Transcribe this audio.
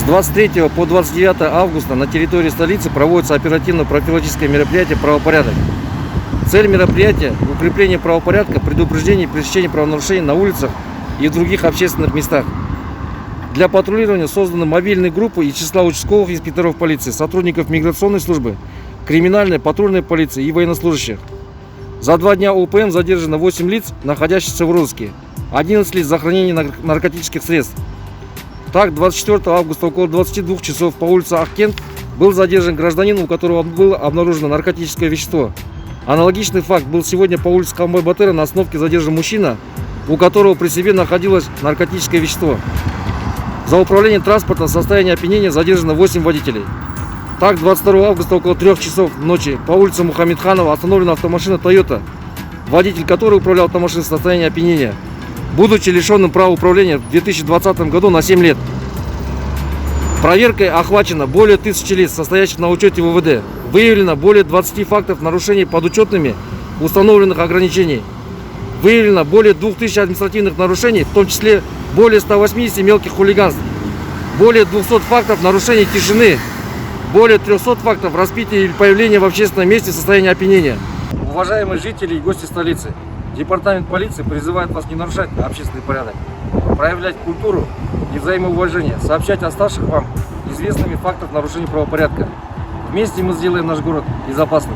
23 по 29 августа на территории столицы проводится оперативно-профилактическое мероприятие «Правопорядок». Цель мероприятия – укрепление правопорядка, предупреждение и пресечение правонарушений на улицах и в других общественных местах. Для патрулирования созданы мобильные группы из числа участковых инспекторов полиции, сотрудников миграционной службы, криминальной, патрульной полиции и военнослужащих. За 2 дня УПМ задержано 8 лиц, находящихся в розыске, 11 лиц за хранение наркотических средств. Так, 24 августа около 22 часов по улице Ахкент был задержан гражданин, у которого было обнаружено наркотическое вещество. Аналогичный факт был сегодня по улице Камбай-Батыра. На остановке задержан мужчина, у которого при себе находилось наркотическое вещество. За управление транспортом в состоянии опьянения задержано 8 водителей. Так, 22 августа около 3 часов ночи по улице Мухаммедханова остановлена автомашина Toyota, водитель которой управлял автомашиной в состоянии опьянения, будучи лишенным права управления в 2020 году на 7 лет. Проверкой охвачено более 1000 лиц, состоящих на учете в УВД. Выявлено более 20 фактов нарушений подучетными установленных ограничений. Выявлено более 2000 административных нарушений, в том числе более 180 мелких хулиганств. Более 200 фактов нарушений тишины. Более 300 фактов распития или появления в общественном месте в состоянии опьянения. Уважаемые жители и гости столицы, Департамент полиции призывает вас не нарушать общественный порядок, проявлять культуру и взаимоуважение, сообщать о ставших вам известными фактах нарушений правопорядка. Вместе мы сделаем наш город безопасным.